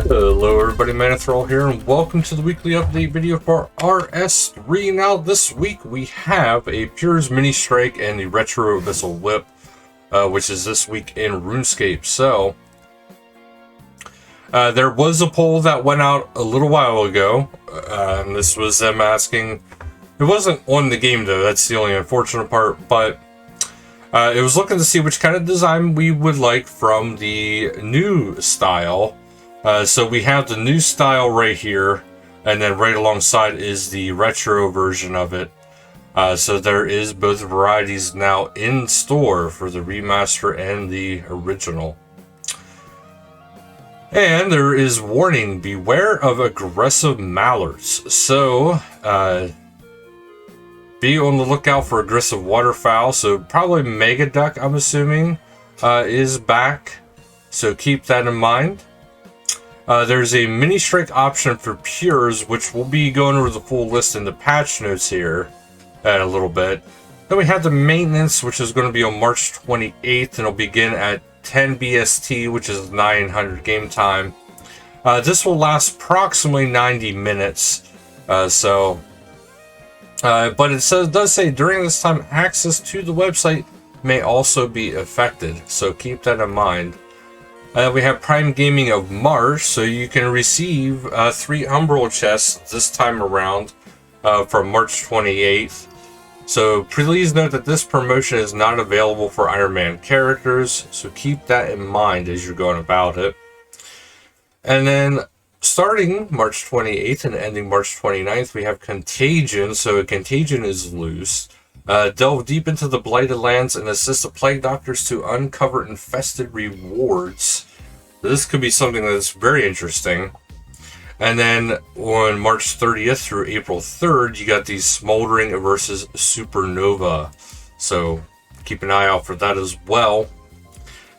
Hello everybody, Manithral here, and welcome to the weekly update video for RS3. Now this week we have a Pures Mini Strike and the Retro Abyssal Whip, which is this week in RuneScape. So, there was a poll that went out a little while ago, and this was them asking, it wasn't on the game though, that's the only unfortunate part, but it was looking to see which kind of design we would like from the new style. So we have the new style right here, and then right alongside is the retro version of it. So there is both varieties now in store for the remaster and the original. And there is warning, beware of aggressive mallards. So be on the lookout for aggressive waterfowl. So probably Mega Duck, I'm assuming, is back. So keep that in mind. There's a mini strike option for Pures, which we'll be going over the full list in the patch notes here in a little bit. Then we have the maintenance, which is going to be on March 28th, and it'll begin at 10 BST, which is 900 game time. This will last approximately 90 minutes. But it does say during this time, access to the website may also be affected. So keep that in mind. We have Prime Gaming of March, so you can receive 3 Umbral chests this time around from March 28th. So please note that this promotion is not available for Iron Man characters, so keep that in mind as you're going about it. And then starting March 28th and ending March 29th, we have Contagion. So Contagion is loose. Delve deep into the Blighted Lands and assist the Plague Doctors to uncover infested rewards. This could be something that's very interesting. And then on March 30th through April 3rd, you got the Smoldering versus Supernova. So keep an eye out for that as well.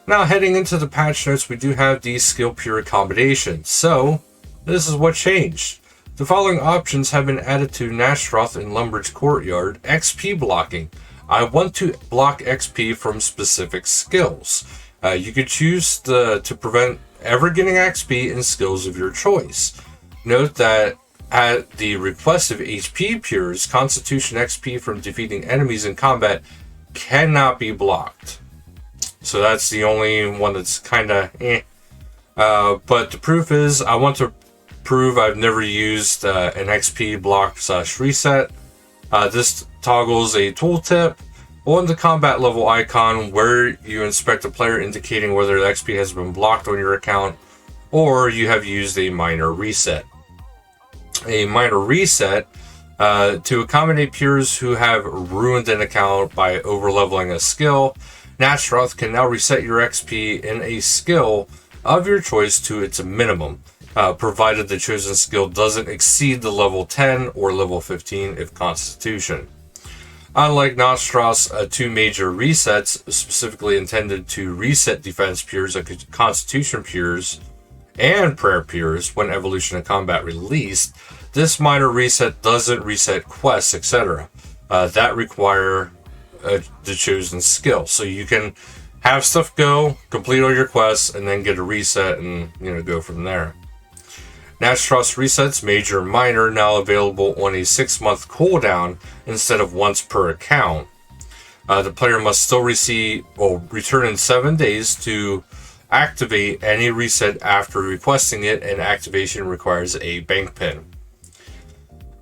Now heading into the patch notes, we do have the skill pure combination. So this is what changed. The following options have been added to Nashroth in Lumbridge Courtyard. XP blocking. I want to block XP from specific skills. You could choose to prevent ever getting XP in skills of your choice. Note that at the request of HP Pures, Constitution XP from defeating enemies in combat cannot be blocked. So that's the only one that's kind of but the proof is, I want to prove I've never used an XP block / reset. This toggles a tooltip on the combat level icon where you inspect a player, indicating whether the XP has been blocked on your account or you have used a minor reset. A minor reset to accommodate peers who have ruined an account by overleveling a skill. Nashroth can now reset your XP in a skill of your choice to its minimum, provided the chosen skill doesn't exceed the level 10 or level 15 if Constitution. Unlike Nashroth's 2 major resets, specifically intended to reset defense pures like Constitution pures and prayer pures when Evolution and Combat released, this minor reset doesn't reset quests, etc. That require the chosen skill. So you can have stuff go, complete all your quests, and then get a reset and go from there. Nashroth's resets, major and minor, now available on a 6-month cooldown instead of once per account. The player must still return in 7 days to activate any reset after requesting it, and activation requires a bank pin.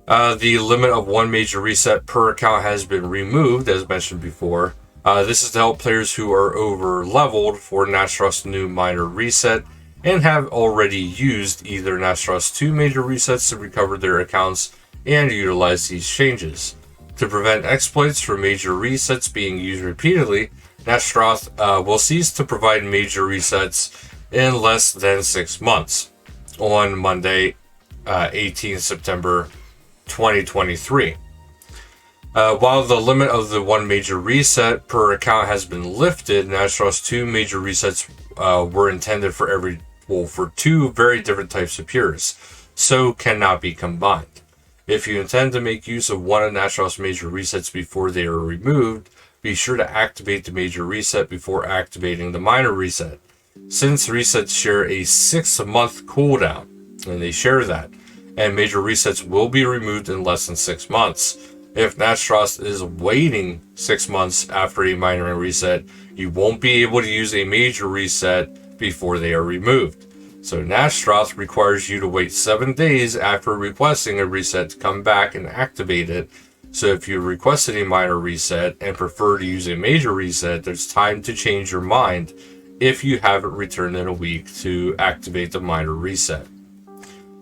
The limit of 1 major reset per account has been removed, as mentioned before. This is to help players who are over leveled for Nashroth's new minor reset and have already used either Nashroth's 2 major resets to recover their accounts and utilize these changes. To prevent exploits for major resets being used repeatedly, Nashroth will cease to provide major resets in less than 6 months on Monday, 18 September 2023. While the limit of the 1 major reset per account has been lifted, Nashroth's 2 major resets were intended for for 2 very different types of pures, so cannot be combined. If you intend to make use of one of Nashroth's major resets before they are removed, be sure to activate the major reset before activating the minor reset. since resets share a 6-month cooldown, and they share that, and major resets will be removed in less than 6 months. If Nastroth is waiting 6 months after a minor reset, you won't be able to use a major reset before they are removed. So Nastroth requires you to wait 7 days after requesting a reset to come back and activate it. So if you requested a minor reset and prefer to use a major reset, there's time to change your mind if you haven't returned in a week to activate the minor reset.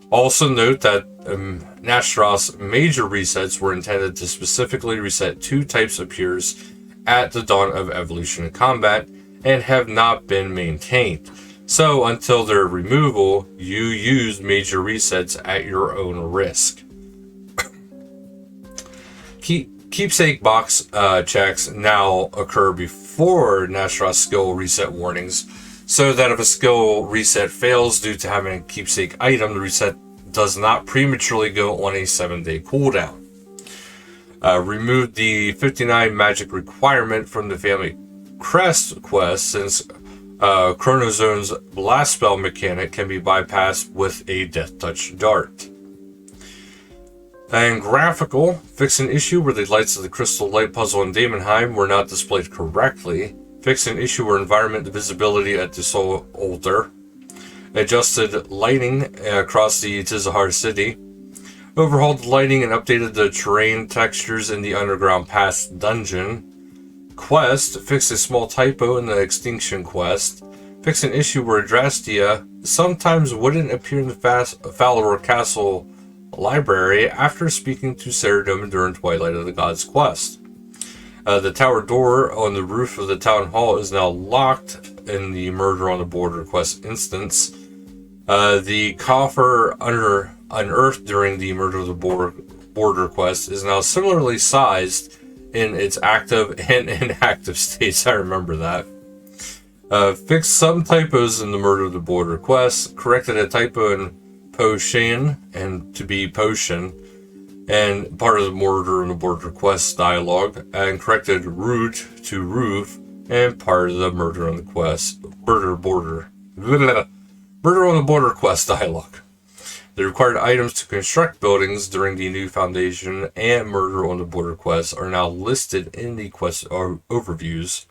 Also note that Nastroth's major resets were intended to specifically reset 2 types of peers at the dawn of evolution and combat and have not been maintained. So until their removal, you use major resets at your own risk. Keepsake box checks now occur before Nastroth's skill reset warnings, so that if a skill reset fails due to having a keepsake item, the reset does not prematurely go on a 7-day cooldown. Remove the 59 magic requirement from the family crest quest, since Chronozone's blast spell mechanic can be bypassed with a death touch dart. And graphical, fix an issue where the lights of the Crystal Light puzzle in Daemonheim were not displayed correctly. Fix an issue where environment visibility at the Soul Altar. Adjusted lighting across the Tizahar city. Overhauled the lighting and updated the terrain textures in the Underground Pass dungeon. Quest, fix a small typo in the Extinction quest. Fix an issue where Drastia sometimes wouldn't appear in the Falor Castle library after speaking to Ceridome during Twilight of the Gods quest. The tower door on the roof of the town hall is now locked in the Murder on the Border quest instance. The coffer unearthed during the Murder of the Border quest is now similarly sized in its active and inactive states. I remember that. Fixed some typos in the Murder of the Border quest. Corrected a typo in Potion and to be Potion, and part of the Murder on the Border quest dialogue, and corrected Rude to Roof, and part of the Murder on the Border quest dialogue. The required items to construct buildings during the new Foundation and Murder on the Border quests are now listed in the quest overviews.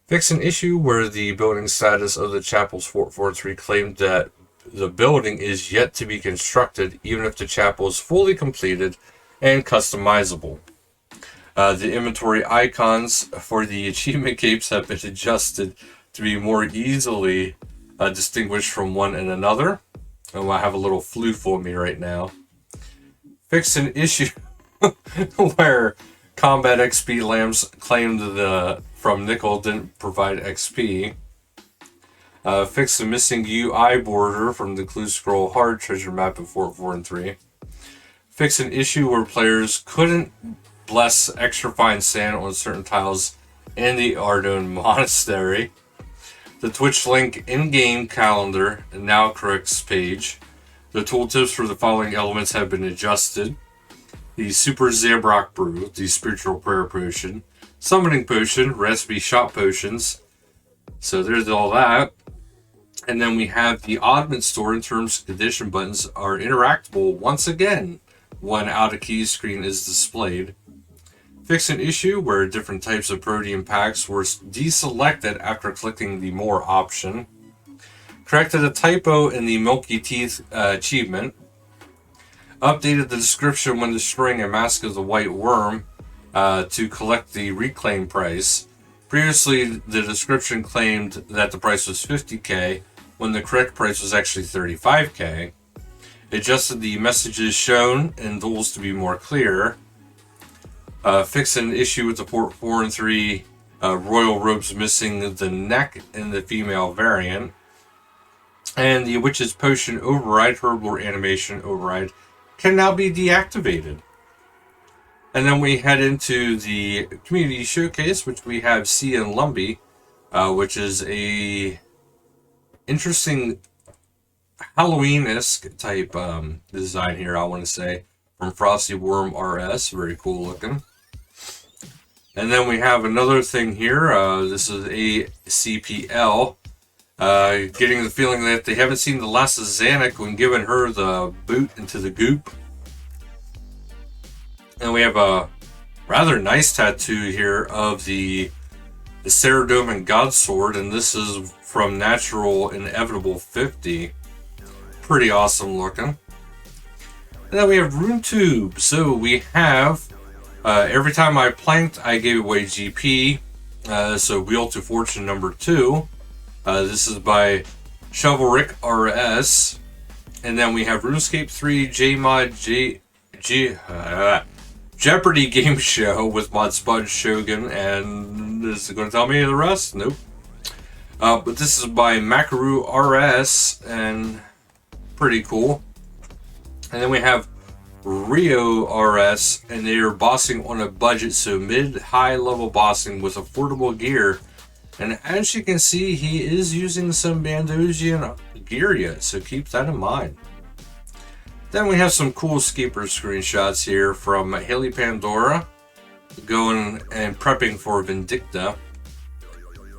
Fix an issue where the building status of the chapel's Fort 4-3 claimed that the building is yet to be constructed, even if the chapel is fully completed and customizable. The inventory icons for the achievement capes have been adjusted to be more easily distinguished from one and another. Oh, I have a little flu for me right now. Fix an issue where combat XP lamps claimed from Nickel didn't provide XP. Fix the missing UI border from the Clue Scroll Hard treasure map of Fort 4 and 3. Fix an issue where players couldn't bless extra fine sand on certain tiles in the Ardone Monastery. The Twitch link in-game calendar now corrects page. The tooltips for the following elements have been adjusted. The Super Zabrak Brew, the Spiritual Prayer Potion, Summoning Potion, Recipe Shop Potions. So there's all that. And then we have the Oddment Store and Terms and Condition buttons are interactable once again when out of key screen is displayed. Fix an issue where different types of protein packs were deselected after clicking the More option. Corrected a typo in the Milky Teeth achievement. Updated the description when destroying a Mask of the White Worm to collect the reclaim price. Previously, the description claimed that the price was 50k, when the correct price was actually 35k. Adjusted the messages shown in duels to be more clear. Fix an issue with the Port 4 and 3 royal robes missing the neck in the female variant. And the Witch's Potion Override, Herblore Animation Override, can now be deactivated. And then we head into the community showcase, which we have Sia and Lumbee, which is a interesting Halloween-esque type design here, I want to say, from Frosty Worm RS. Very cool looking. And then we have another thing here. This is a CPL. Getting the feeling that they haven't seen the last of Zanuck when giving her the boot into the goop. And we have a rather nice tattoo here of the Ceridome Godsword, and this is from Natural Inevitable 50. Pretty awesome looking. And then we have Rune Tube. So we have, every time I planked, I gave away GP. So Wheel to Fortune number 2. This is by Shovelrick RS. And then we have RuneScape 3 JMod Jeopardy Game Show with Mod Spudge Shogun. And is it going to tell me the rest? Nope. But this is by Makaru RS, and pretty cool. And then we have Rio RS, and they are bossing on a budget, so mid-high level bossing with affordable gear. And as you can see, he is using some Bandosian gear yet, so keep that in mind. Then we have some cool Skeeper screenshots here from Haley Pandora, going and prepping for Vindicta.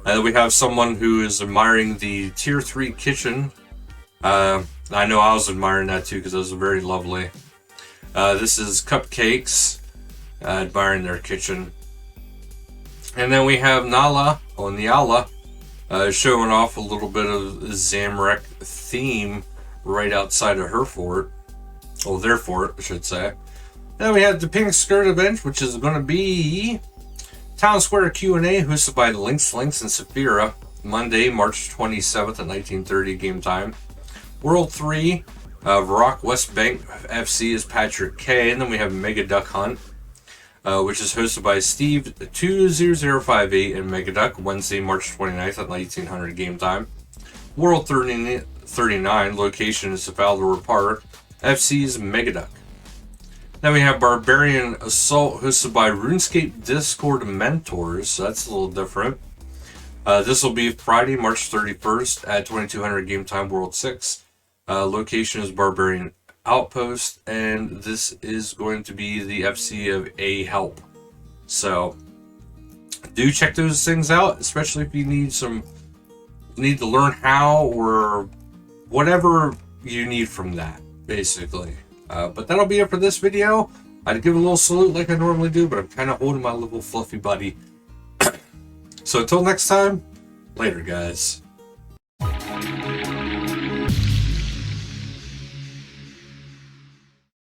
And then we have someone who is admiring the Tier 3 kitchen. I know I was admiring that too because it was very lovely. This is Cupcakes, admiring their kitchen. And then we have Nala, or Niala, showing off a little bit of the Zamorak theme right outside of her fort. Or their fort, I should say. Then we have the Pink Skirt event, which is going to be Town Square Q&A, hosted by Lynx and Saphira, Monday, March 27th at 1930 game time. World 3, Rock West Bank FC is Patrick K. And then we have Mega Duck Hunt, which is hosted by Steve 20058 and Mega Duck, Wednesday, March 29th at 1900 game time. World 39, location is Valdor Park, FC's Mega Duck. Then we have Barbarian Assault, hosted by RuneScape Discord Mentors, so that's a little different. This will be Friday, March 31st at 2200 game time, World 6. Location is Barbarian Outpost, and this is going to be the FC of A Help. So do check those things out, especially if you need to learn how or whatever you need from that, basically. But that'll be it for this video. I'd give a little salute like I normally do, but I'm kind of holding my little fluffy buddy. So until next time, later guys.